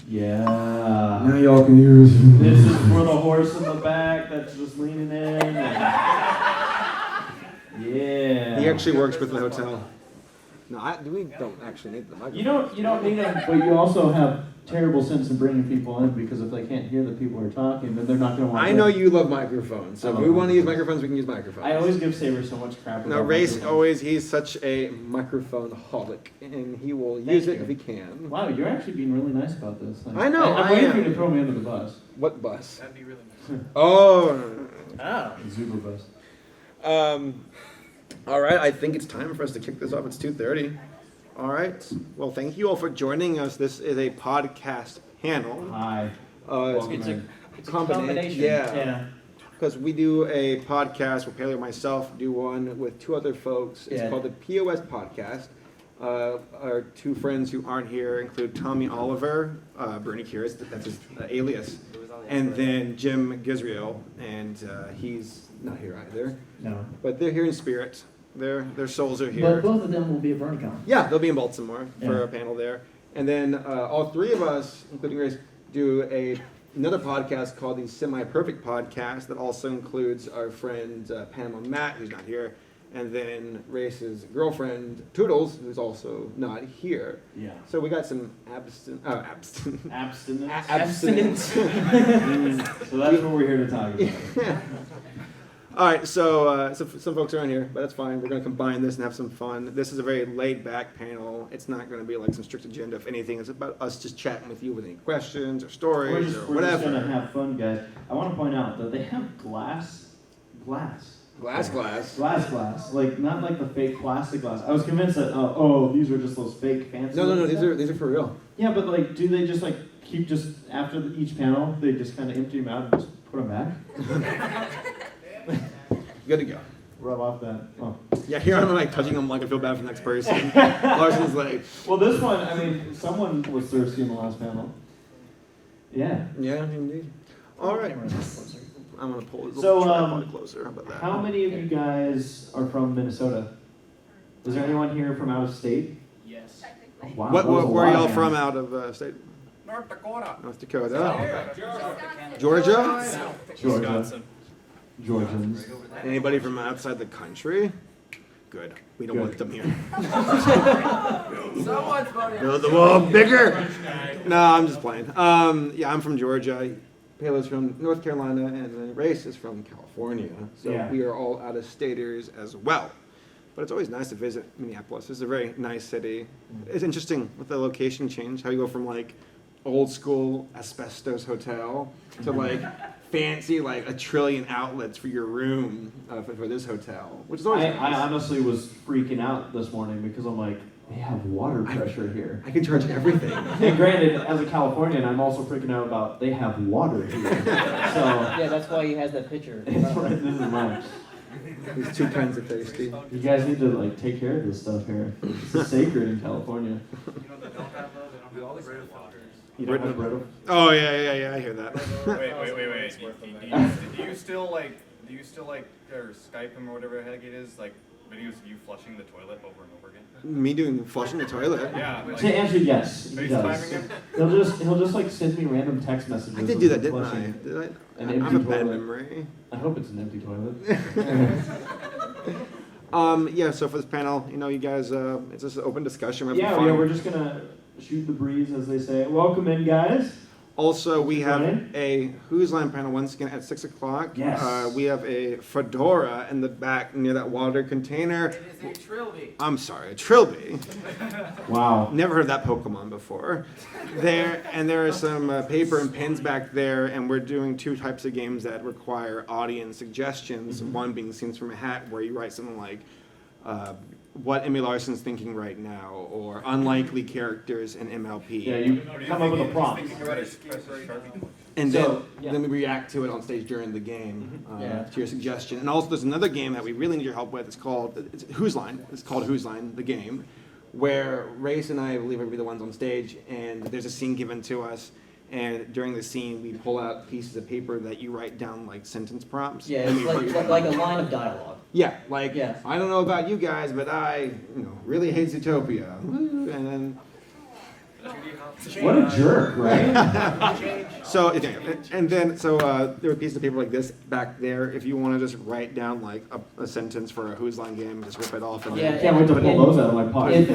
Yeah. Now y'all can use. This is for the horse in the back that's just leaning in. Yeah. He actually works with the hotel. No, we don't actually need the microphone. You don't need them, but you also have terrible sense in bringing people in because if they can't hear the people who are talking, then they're not going to want to. I know you love microphones, so if we want to use microphones, we can use microphones. I always give Saber so much crap. No, Race he's such a microphone holic, and he will use it if he can. Wow, you're actually being really nice about this. Like, I know. I'm waiting for you to throw me under the bus. What bus? That'd be really nice. Oh. Zuber bus. All right, I think it's time for us to kick this off. It's 2:30. All right. Well, thank you all for joining us. This is a podcast panel. Hi. It's a combination. Yeah. Because we do a podcast where Paleo and myself do one with two other folks. It's called the POS podcast. Our two friends who aren't here include Tommy Oliver, Bernie Curious, that's his alias, and then Jim Gizriel, and he's not here either. No. But they're here in spirit. Their souls are here. But both of them will be at BurnCon. Yeah, they'll be in Baltimore for a panel there. And then all three of us, including Grace, do another podcast called the Semi-Perfect Podcast that also includes our friend Panama Matt, who's not here, and then Race's girlfriend, Toodles, who's also not here. Yeah. So we got some Abstinence. abstinence. So that's what we're here to talk about. All right, so some folks aren't here, but that's fine. We're going to combine this and have some fun. This is a very laid-back panel. It's not going to be like some strict agenda. If anything, it's about us just chatting with you with any questions or stories or whatever. We're just going to have fun, guys. I want to point out that they have glass. Glass. Like, not like the fake plastic glass. I was convinced that, these are just those fake fancy. No, these are for real. Yeah, but like, do they just like keep just after each panel, they just kind of empty them out and just put them back? Good to go. Rub off that. Oh. Yeah, here I'm like touching them like I feel bad for the next person. Larson's like. Well, this one, I mean, someone was thirsty in the last panel. Yeah. Yeah, indeed. All right. I'm going to pull this So, tripod closer. How about that? How many of you guys are from Minnesota? Is there anyone here from out of state? Yes. Oh, wow. Where are y'all from out of state? North Dakota. North Dakota. Georgia? Georgia. Georgians. Anybody from outside the country? Good. We don't want them here. Someone's voting. Build the wall bigger. No, I'm just playing. Yeah, I'm from Georgia. Paleo's from North Carolina, and then Race is from California. So we are all out-of-staters as well. But it's always nice to visit Minneapolis. It's a very nice city. It's interesting with the location change, how you go from like old school asbestos hotel to like fancy like 1 trillion outlets for your room for this hotel, which is always nice. I honestly was freaking out this morning because I'm like, they have water pressure here. I can charge everything. And granted, as a Californian, I'm also freaking out about they have water here. So yeah, that's why he has that picture. right, this is mine. There's two kinds of thirsty. You guys need to like take care of this stuff here. It's sacred in California. You know they don't have those. They don't have all the Brita filters. You don't have Brita? Oh yeah, I hear that. Wait. Do you still like or Skype him or whatever the heck it is, like videos of you flushing the toilet over and over again? Me doing flushing the toilet? Yeah. Like, To answer yes, he does. FaceTiming him? He'll just like send me random text messages. I did do that, didn't I? flushing Did I? An I empty have a bad toilet. memory. I hope it's an empty toilet. Yeah, so for this panel, you guys, it's just an open discussion. Yeah, we're just gonna shoot the breeze, as they say. Welcome in, guys. Also, we have Ryan? a Who's Line panel once again at 6 o'clock. Yes. We have a fedora in the back near that water container. It is a trilby. I'm sorry, a trilby. Wow. Never heard that Pokemon before. There are some paper and pens back there, and we're doing two types of games that require audience suggestions. Mm-hmm. One being Scenes from a Hat, where you write something like, what Emmy Larson's thinking right now, or unlikely characters in MLP. Yeah, you come up with a prompt. And So, then we react to it on stage during the game, Yeah. to your suggestion. And also there's another game that we really need your help with. It's Who's Line. It's called Who's Line, the game, where Race and I believe will be the ones on stage, and there's a scene given to us. And during the scene, we pull out pieces of paper that you write down like sentence prompts. Yeah, and it's we like a line of dialogue. Yeah, like, Yeah. I don't know about you guys, but I really hate Zootopia. And then What a jerk, right? So, okay, and then, there were pieces of paper like this back there. If you want to just write down like a sentence for a Who's Line game, just rip it off and Yeah, I can't wait to pull those out of my pocket.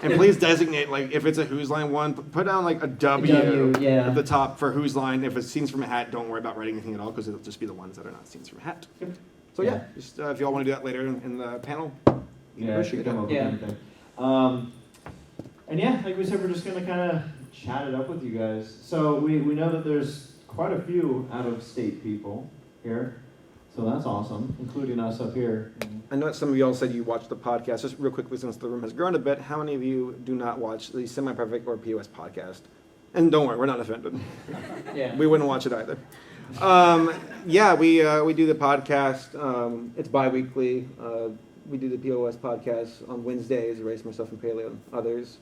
and please designate, like, if it's a Who's Line one, put down like a W, yeah. at the top for Who's Line. If it's scenes from a hat, don't worry about writing anything at all because it'll just be the ones that are not scenes from a hat. So yeah, just if y'all want to do that later in the panel, appreciate come it. up with anything. And yeah, like we said, we're just gonna kind of chat it up with you guys. So we know that there's quite a few out-of-state people here, so that's awesome, including us up here. I know that some of y'all said you watched the podcast. Just real quickly, since the room has grown a bit, how many of you do not watch the Semi-Perfect or POS podcast? And don't worry, we're not offended. Yeah. We wouldn't watch it either. We do the podcast. It's bi-weekly. We do the POS podcast on Wednesdays. Erase, myself, and Paleo, and others.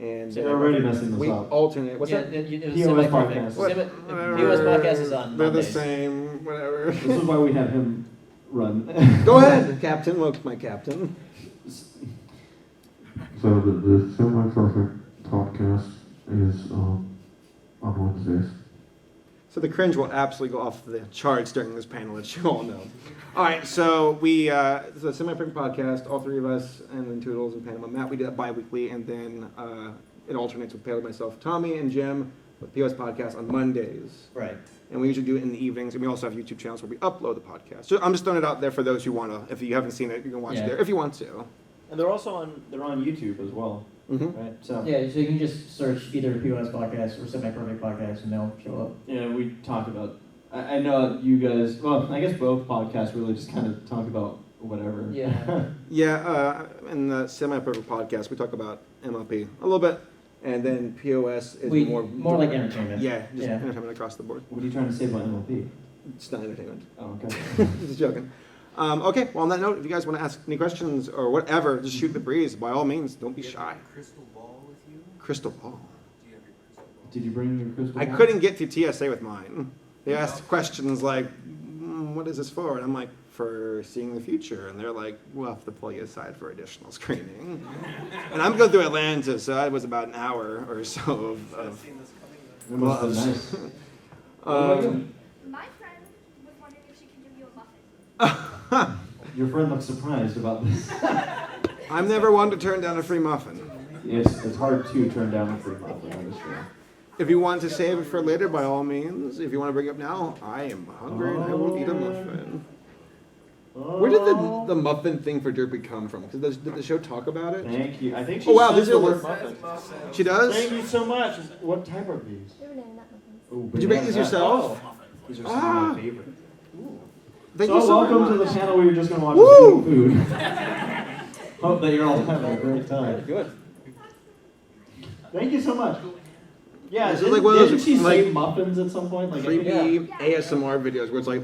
And You're already messing this we up. alternate. What's Yeah, that? POS podcast. POS podcast is on They're the Mondays. same. Whatever. This is why we have him run. Go ahead, Captain. Look, my captain. So the Semi-Perfect podcast is on Wednesdays. So the cringe will absolutely go off the charts during this panel, as you all know. All right, so the Semi-Perfect podcast, all three of us, and then Toodles and Panama Matt, we do that bi-weekly, and then it alternates with Paleo, myself, Tommy, and Jim, with POS podcast on Mondays. Right. And we usually do it in the evenings, and we also have YouTube channels where we upload the podcast. So I'm just throwing it out there for those who want to. If you haven't seen it, you can watch it there if you want to. And they're on YouTube as well, Mm-hmm. right? So Yeah, so you can just search either POS podcast or Semi-Perfect podcast and they'll show up. yeah, we talk about. I know you guys. Well, I guess both podcasts really just kind of talk about whatever. Yeah. Yeah, in the Semi-Perfect podcast, we talk about MLP a little bit, and then POS is more like entertainment. Yeah, just Yeah. entertainment across the board. What are you trying to say about MLP? It's not entertainment. Oh, okay. Just joking. Okay, well, on that note, if you guys want to ask any questions or whatever, just shoot the breeze. By all means, don't be shy. Crystal ball with you? Crystal ball. Do you have your crystal ball? Did you bring your crystal I ball? couldn't get through TSA with mine. They asked questions like, what is this for? And I'm like, for seeing the future. And they're like, we'll have to pull you aside for additional screening. And I'm going through Atlanta, so that was about an hour or so of It must have been nice. My friend was wondering if she can give you a muffin. Your friend looks surprised about this. I'm never one to turn down a free muffin. It's hard to turn down a free muffin, that is true. If you want to save it for later, by all means. If you want to bring it up now, I am hungry and I will eat a muffin. Where did the muffin thing for Derpy come from? Because did the show talk about it? Thank you. I think she Oh, wow, says these the are word the- muffin. She does? Thank you so much. What type are these? They were banana nut muffins. Ooh, Did you make these banana nut. yourself? Oh, these are some of my favorite. Thank So you so welcome much. to the panel where you're just going to watch Woo! us eat food. Hope that you're all having a great time. Good. Thank you so much. Yeah, This is didn't, like one of those, didn't she say like, muffins at some point? Like, Creepy ASMR videos where it's like...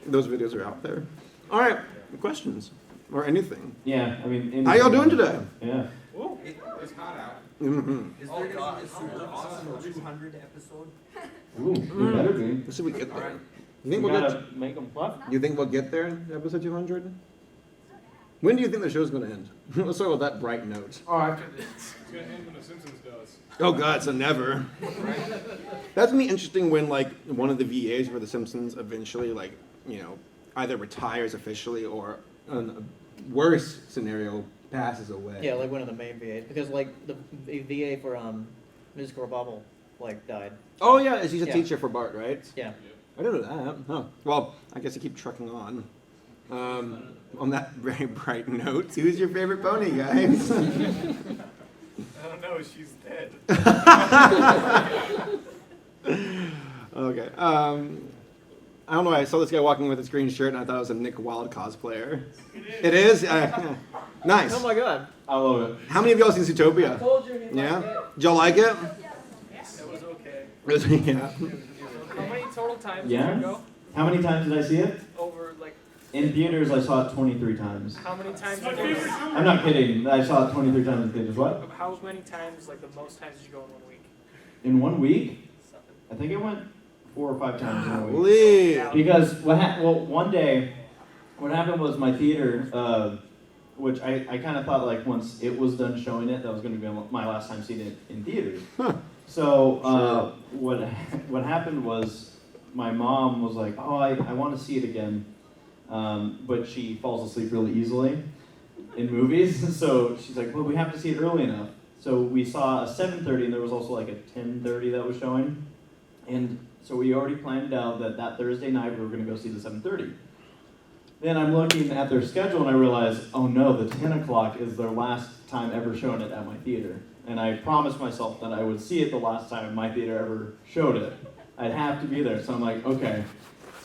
Those videos are out there. All right, questions or anything. Yeah, I mean... How y'all doing today? Yeah. It's hot out. Mm-hmm. Is there going to be a super awesome 200 episode? Ooh, you better be. Let's see if we get there. You We think we'll gotta get? make them what? You think we'll get there in episode 200? When do you think the show's going to end? Let's start with that bright note. All right. It's gonna end when The Simpsons does. Oh God, so never. That's gonna be interesting when like one of the VAs for The Simpsons eventually like either retires officially or a worse scenario passes away. Yeah, like one of the main VAs. Because like the VA for Musical Bubble like died. Oh yeah, she's a Yeah. teacher for Bart, right? Yeah. I didn't know that. Huh. Well, I guess I keep trucking on. On that very bright note, who's your favorite pony, guys? I don't know, she's dead. Okay. I don't know. I saw this guy walking with his green shirt, and I thought it was a Nick Wilde cosplayer. It is. Nice. Oh my god. I love it. How many of y'all seen Zootopia? Told you he Yeah. Did y'all like it? It was okay. Yeah. How many total times Yeah? did you go? How many times did I see it? Over, like, In theaters, I saw it 23 times. how many times did you go? I'm not kidding. I saw it 23 times in theaters. What? How many times, like, the most times did you go in 1 week? In 1 week? Something. I think it went 4 or 5 times in a week. Lee. Because one day, what happened was my theater, which I kind of thought like once it was done showing it, that was going to be my last time seeing it in theaters. So what happened was my mom was like, oh, I want to see it again, but she falls asleep really easily in movies. So she's like, well, we have to see it early enough. So we saw a 7:30, and there was also like a 10:30 that was showing. And so we already planned out that Thursday night we were going to go see the 7:30. Then I'm looking at their schedule and I realize, oh no, the 10 o'clock is their last time ever showing it at my theater. And I promised myself that I would see it the last time my theater ever showed it. I'd have to be there. So I'm like, okay.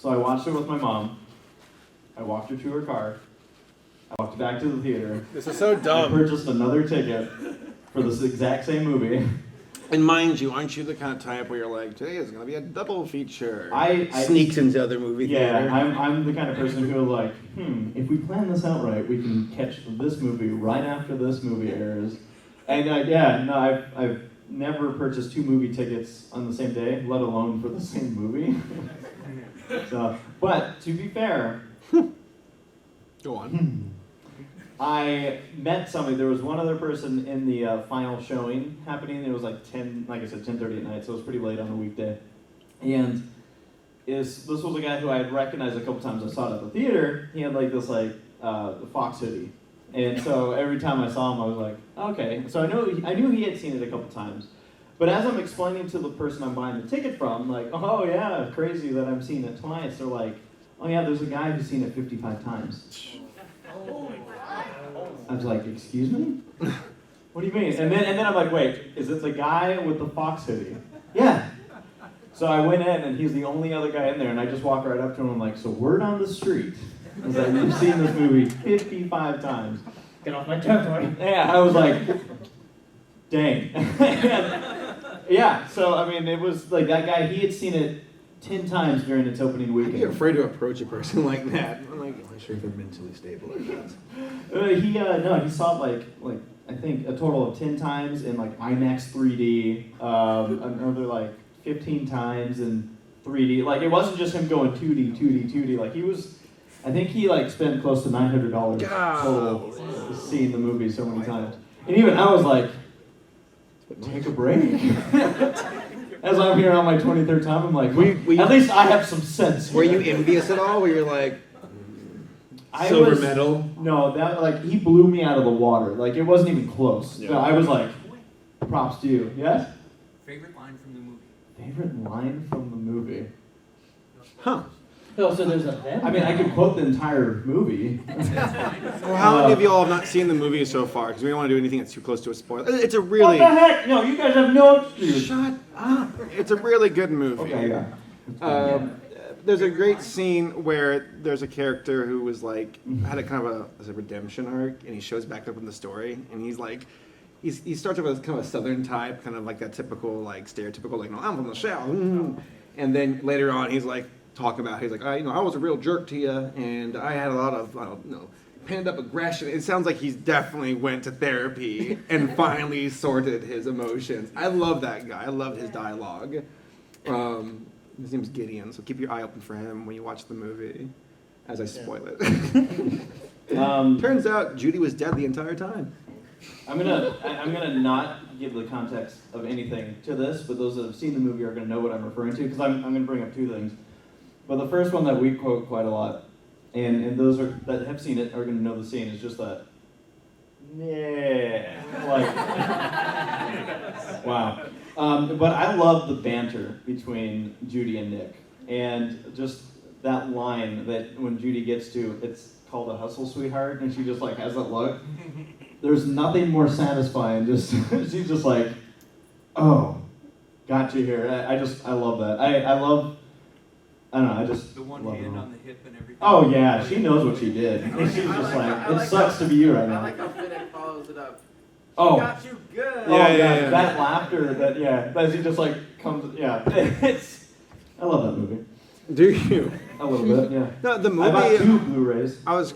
So I watched it with my mom. I walked her to her car. I walked back to the theater. This is so I dumb. purchased another ticket for this exact same movie. And mind you, aren't you the kind of type where you're like, today is going to be a double feature? I Sneaks into other movie Yeah, theater. I'm the kind of person who like, if we plan this out right, we can catch this movie right after this movie airs. And I've never purchased 2 movie tickets on the same day, let alone for the same movie. So, but to be fair, Go on. I met somebody. There was one other person in the final showing happening. It was like 10:30 at night, so it was pretty late on a weekday. And this was a guy who I had recognized a couple times. I saw it at the theater. He had like this Fox hoodie, and so every time I saw him, I was like, okay. So I knew he had seen it a couple times. But as I'm explaining to the person I'm buying the ticket from, like, oh yeah, crazy that I'm seeing it twice. They're like, oh yeah, there's a guy who's seen it 55 times. I was like, excuse me? What do you mean? And then I'm like, wait, is it the guy with the Fox hoodie? Yeah. So I went in, and he's the only other guy in there, and I just walked right up to him. I'm like, so word on the street is that you've seen this movie 55 times. Get off my territory. Yeah, I was like, dang. Yeah, so I mean, it was like that guy, he had seen it 10 times during its opening I'd weekend. be afraid to approach a person like that. I'm like, I'm not sure if they're mentally stable or not. He saw it like I think a total of 10 times in like IMAX 3D, another like 15 times in 3D. Like it wasn't just him going 2D. Like I think he like spent close to $900 total seeing the movie so many times. And even I was like, take a break. As I'm here on my 23rd time, I'm like, at least I have some sense. Were you envious at all? Where you're like, I silver was- medal? No, that like he blew me out of the water. Like it wasn't even close. Yeah. So I was like, props to you. Yes? Favorite line from the movie? Favorite line from the movie? Huh. Oh, so there's a them? I mean, I could quote the entire movie. Well, how many of y'all have not seen the movie so far? Because we don't want to do anything that's too close to a spoiler. It's a What really... the heck? No, you guys have no excuse. Shut up. It's a really good movie. Okay, yeah. There's a great scene where there's a character who was like, had a kind of a redemption arc, and he shows back up in the story, and he's like, he starts off as kind of a southern type, kind of like that typical, like stereotypical, like, no, I'm from the South. And then later on, he's like, he's like, I was a real jerk to you, and I had a lot of, pent up aggression. It sounds like he's definitely went to therapy and finally sorted his emotions. I love that guy. I love his dialogue. His name's Gideon, so keep your eye open for him when you watch the movie, as I spoil it. Turns out Judy was dead the entire time. I'm gonna not give the context of anything to this, but those that have seen the movie are gonna know what I'm referring to, because I'm gonna bring up 2 things. But the first one that we quote quite a lot, and those that have seen it are gonna know the scene, is just that, yeah, like, wow. But I love the banter between Judy and Nick, and just that line that when Judy gets to, it's called a hustle, sweetheart, and she just like has that look. There's nothing more satisfying. Just she's just like, oh, got you here. I love that. I love. I don't know. I just The one love it hand all. on the hip and everything. Oh yeah, she knows what she did. And she's just like, it sucks to be you right I now. like how Finnick follows it up. Oh. Got you good. Oh, Yeah. that laughter, that he just like comes, yeah. I love that movie. Do you? A little bit, yeah. No, the I bought movie. 2 Blu-rays. I was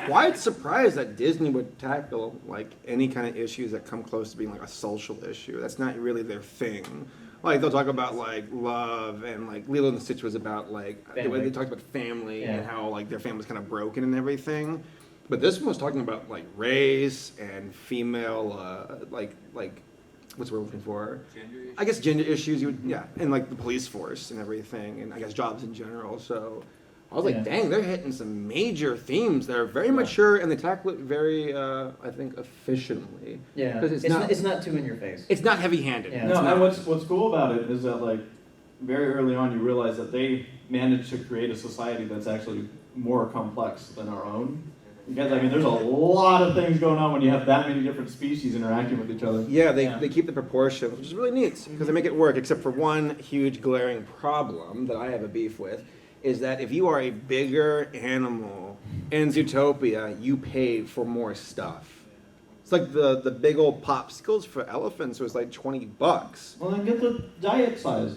quite surprised that Disney would tackle like any kind of issues that come close to being like a social issue. That's not really their thing. Like they'll talk about like love and like Lilo and Stitch was about like the way they talked about family and how like their family's kind of broken and everything. But this one was talking about like race and female, like what's the word we're looking for? Gender issues? I guess gender issues. Yeah, and like the police force and everything, and I guess jobs in general. So I was like, Yeah. dang, they're hitting some major themes that are very mature, and they tackle it very, I think, efficiently. Yeah, 'Cause it's not too in your face. It's not heavy-handed. Yeah. It's No, not- and what's cool about it is that like very early on you realize that they managed to create a society that's actually more complex than our own. Because I mean, there's a lot of things going on when you have that many different species interacting with each other. Yeah, they, Yeah. they keep the proportions, which is really neat because they make it work, except for one huge glaring problem that I have a beef with, is that if you are a bigger animal in Zootopia, you pay for more stuff. It's like the big old popsicles for elephants was like $20. Well, then get the diet size.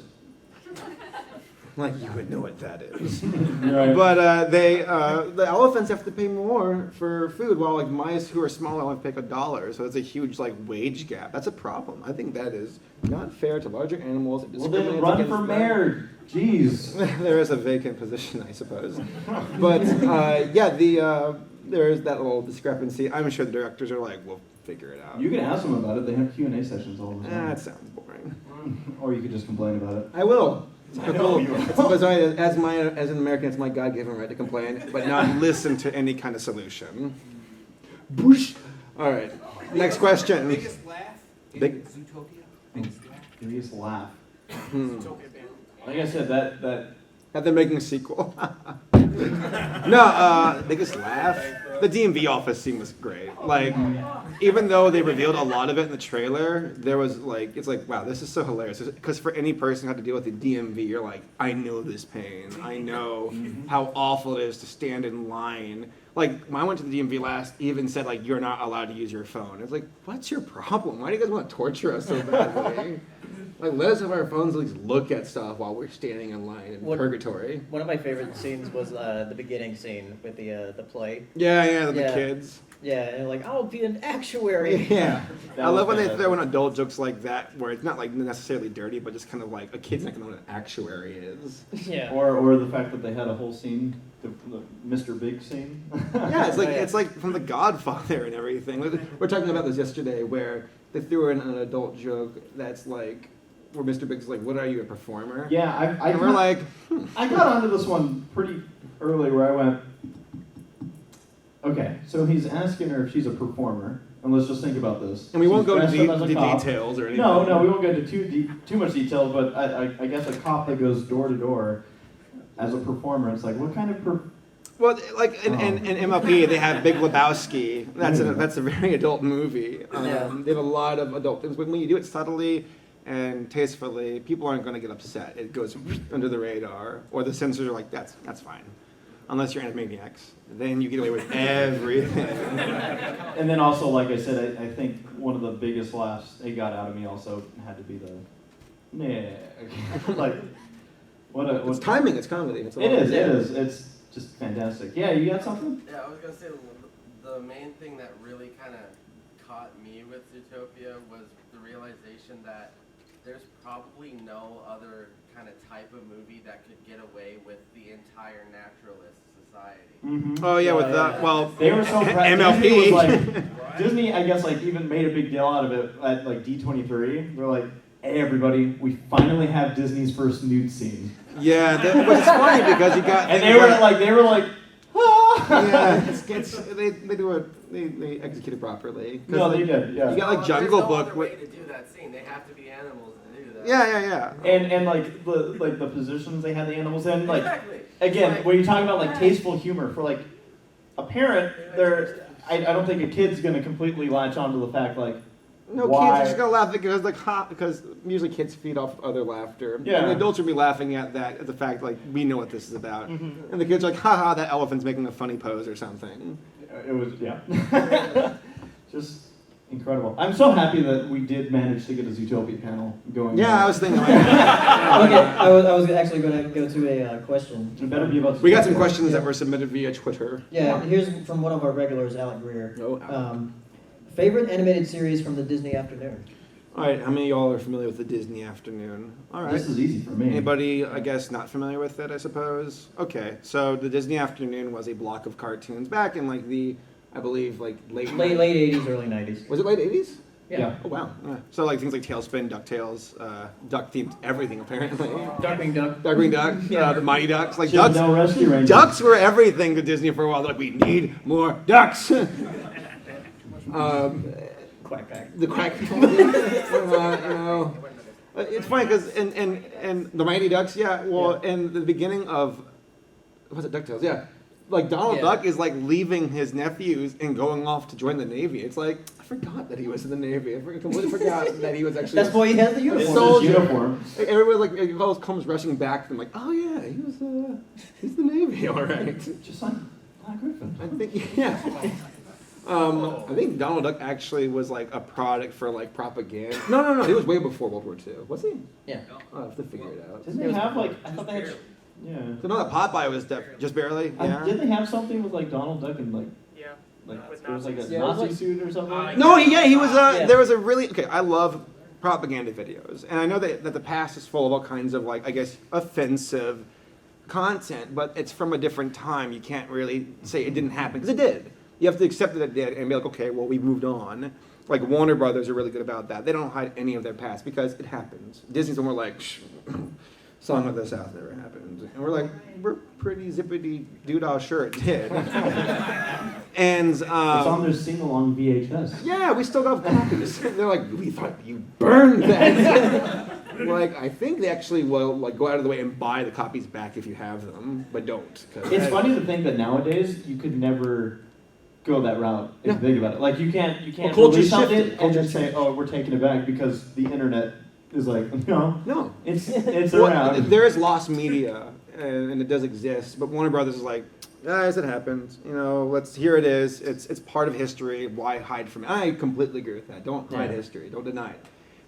Like you would know what that is. Right. But the elephants have to pay more for food, while like mice who are smaller only pay $1. So it's a huge like wage gap. That's a problem. I think that is not fair to larger animals. It Well, then discriminates run against for them. mayor. Jeez. There is a vacant position, I suppose. But there is that little discrepancy. I'm sure the directors are like, we'll figure it out. You can ask them about it. They have Q&A sessions all the time. That sounds boring. Or you could just complain about it. I will. I know you will. But sorry, as an American, it's my God-given right to complain, but not listen to any kind of solution. Boosh. All right. Next question. Biggest laugh in Big- Zootopia? Biggest laugh? Biggest laugh. Hmm. Like I said, that That they're making a sequel. No, biggest laugh. The DMV office scene was great. Like, even though they revealed a lot of it in the trailer, there was like, it's like, wow, this is so hilarious. Because for any person who had to deal with the DMV, you're like, I know this pain. I know how awful it is to stand in line. Like, when I went to the DMV last, even said like, you're not allowed to use your phone. It's like, what's your problem? Why do you guys want to torture us so badly? Like, let us have our phones at least look at stuff while we're standing in line in purgatory. One of my favorite scenes was the beginning scene with the play. Yeah, the Yeah. kids. Yeah, and like, I'll be an actuary. Yeah. That I love was when they fantastic. throw in adult jokes like that, where it's not like necessarily dirty, but just kind of like a kid's not gonna know what an actuary is. Yeah. or the fact that they had a whole scene, the Mr. Big scene. Yeah, Oh, yeah. it's like from The Godfather and everything. We were talking about this yesterday, where they threw in an adult joke that's like, where Mr. Big's like, "What are you, a performer?" Yeah, I And we're like, I got onto this one pretty early where I went, okay, so he's asking her if she's a performer, and let's just think about this. and we won't She's go dressed up as a into cop. details or anything. No, we won't go into too much detail, but I guess a cop that goes door to door as a performer, it's like, what kind of Well, like in MLP, they have Big Lebowski. That's a very adult movie. Yeah. They have a lot of adult things. When you do it subtly and tastefully, people aren't going to get upset. It goes under the radar, or the censors are like, that's fine, unless you're Animaniacs. Then you get away with everything. And then also, like I said, I think one of the biggest laughs it got out of me also had to be the, like, It's timing. It's comedy. It's It is. It's just fantastic. Yeah, you got something? Yeah, I was gonna say the main thing that really kind of caught me with Zootopia was the realization that there's probably no other kind of type of movie that could get away with the entire naturalist society. Mm-hmm. Oh yeah, with Yeah, that. yeah. Well, They were so MLP. Disney was like, Disney, I guess, like even made a big deal out of it at like D23. They're like, hey everybody, we finally have Disney's first nude scene. Yeah, which is funny because you got. And they were like, ah! Yeah, they execute it properly. 'Cause No, they did. Yeah. You got like Well, Jungle there's no Book. other way to do that scene. They have to be animals to do that. Yeah. And like the positions they had the animals in, like Exactly. again, Like- when you talk about like tasteful humor for like a parent, I don't think a kid's gonna completely latch onto the fact like No, why? kids are just gonna laugh because because usually kids feed off other laughter. Yeah. And the adults will be laughing at the fact like we know what this is about, Mm-hmm. and the kids are like, haha, that elephant's making a funny pose or something. It was just incredible. I'm so happy that we did manage to get a Zootopia panel going. Yeah, I was thinking. Like, Okay, I was actually going to go to a question. It better be about. we got some Zootopia. questions that were submitted via Twitter. Yeah, here's from one of our regulars, Alec Greer. Favorite animated series from the Disney afternoon? All right, how many of y'all are familiar with the Disney Afternoon? All right. This is easy for me. Anybody, I guess, not familiar with it, I suppose? Okay, so the Disney Afternoon was a block of cartoons back in like the I believe, like late 80s, early 90s. Was it late 80s? Yeah. Oh wow. Yeah. So like things like Tailspin, DuckTales, duck themed everything apparently. Darkwing Duck. Darkwing Duck, the Mighty Ducks, like Chippendale ducks. Rescue Rangers. Ducks were everything to Disney for a while. They're like, we need more ducks. Quack Pack. The Quack. It's funny because and the Mighty Ducks, in the beginning of was it DuckTales? Yeah. Like Donald Duck is like leaving his nephews and going off to join the Navy. It's like I forgot that he was in the Navy. I completely forgot that he was actually. That's why he has the uniform. Soldier. Uniform. Everybody like always comes rushing back from like, oh yeah, he's the Navy, all right. Just like Black Griffin. I think I think Donald Duck actually was like a product for like propaganda. No. He was way before World War II. Was he? Yeah. I'll have to figure it out. Didn't they have like? I thought they had. Yeah. So no, that Popeye was just barely. Yeah. Did they have something with like Donald Duck and like? Yeah. Like With there was like a Nazis. Nazi suit or something. No, he was. Yeah. There was a really okay. I love propaganda videos, and I know that the past is full of all kinds of like I guess offensive content, but it's from a different time. You can't really say it didn't happen because it did. You have to accept that it did and be like, okay, well we moved on. Like Warner Brothers are really good about that. They don't hide any of their past because it happens. Disney's more like. Song of the South never happened. And we're like, we're pretty zippity doodah sure it did. And It's on their sing-along VHS. yeah, we still got copies. They're like, we thought you burned that. Like, I think they actually will like go out of the way and buy the copies back if you have them, but don't. It's funny to think that nowadays you could never go that route if you think about it. Like you can't culture release something shifted. and just say, oh, we're taking it back because the internet is like, no, it's around. There is lost media, and it does exist, but Warner Brothers is like, guys, it happened. Here it is. It's part of history. Why hide from it? I completely agree with that. Don't hide history. Don't deny it.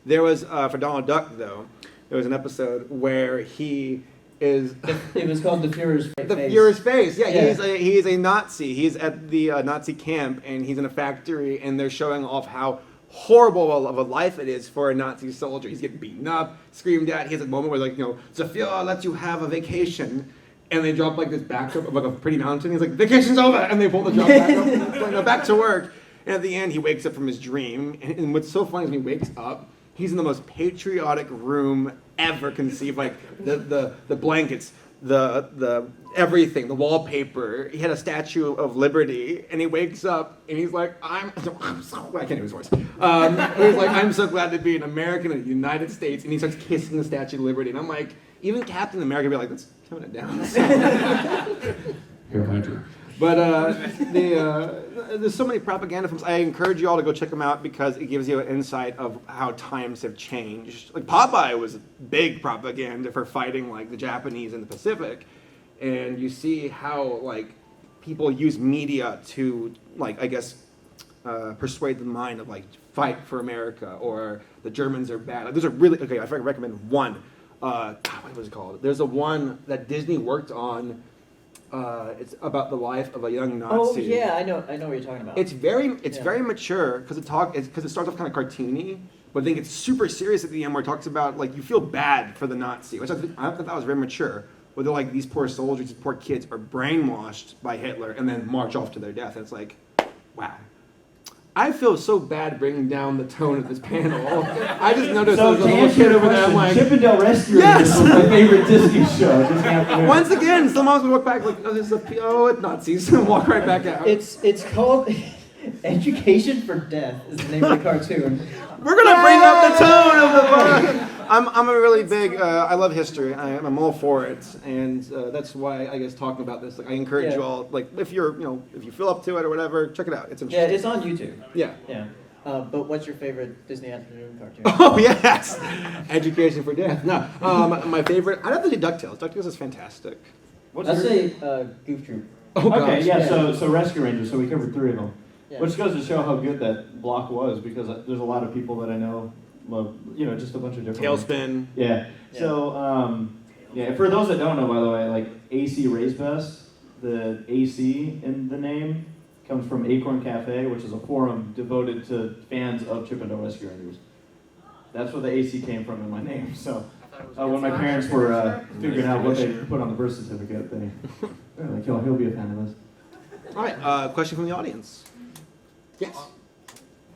There was, for Donald Duck, though, there was an episode where he is... It was called The Führer's Face. The Führer's Face. Yeah, he's a Nazi. He's at the Nazi camp, and he's in a factory, and they're showing off how horrible of a life it is for a Nazi soldier. He's getting beaten up, screamed at. He has a moment where, like, the Führer lets you have a vacation. And they drop, like, this backdrop of, like, a pretty mountain. He's like, vacation's over! And they pull the drop back up, and like, back to work. And at the end, he wakes up from his dream. And what's so funny is when he wakes up, he's in the most patriotic room ever conceived. Like, the blankets, the everything, the wallpaper. He had a Statue of Liberty, and he wakes up, and he's like, I'm so glad. I can't do his voice. He's like, I'm so glad to be an American in the United States. And he starts kissing the Statue of Liberty. And I'm like, even Captain America would be like, let's tone it down. Here, Hydra. But there's so many propaganda films. I encourage you all to go check them out because it gives you an insight of how times have changed. Like Popeye was big propaganda for fighting like the Japanese in the Pacific, and you see how like people use media to like I guess persuade the mind of like fight for America or the Germans are bad. Like, those are really okay. I recommend one. God, what was it called? There's a one that Disney worked on. It's about the life of a young Nazi. Oh yeah, I know what you're talking about. It's very mature because it starts off kind of cartoony, but I think it's super serious at the end where it talks about like you feel bad for the Nazi, which I thought that was very mature. Where they're like these poor soldiers, these poor kids are brainwashed by Hitler and then march off to their death. And it's like, wow. I feel so bad bringing down the tone of this panel. I just noticed So there's a to little answer kid your over there. I'm question, like, Chippendale Rescue Yes! Rangers was my favorite Disney show. Just after once again, some moms would walk back like, oh, this is it's Nazis, and walk right back out. It's called Education for Death is the name of the cartoon. We're gonna bring up the tone of the book. I'm a really big. I love history. I'm all for it, and that's why I guess talking about this. Like, I encourage you all. Like, if you feel up to it or whatever, check it out. It's interesting. Yeah, it's on YouTube. Yeah. Yeah. But what's your favorite Disney afternoon cartoon? Oh yes, Education for Death. No, my favorite. I'd have to do DuckTales. DuckTales is fantastic. I'd say Goof Troop. Oh gosh. Okay, yeah. So Rescue Rangers. So we covered 3 of them, Yeah. which goes to show how good that block was because there's a lot of people that I know love. Just a bunch of different. Tailspin. Yeah. So for those that don't know, by the way, like AC Race Best, the AC in the name comes from Acorn Cafe, which is a forum devoted to fans of Chippendale Rescue Rangers. That's where the AC came from in my name. So when my parents were figuring out what they put on the birth certificate, they're like, he'll be a fan of this. All right. Question from the audience. Yes.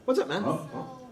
What's up, man? So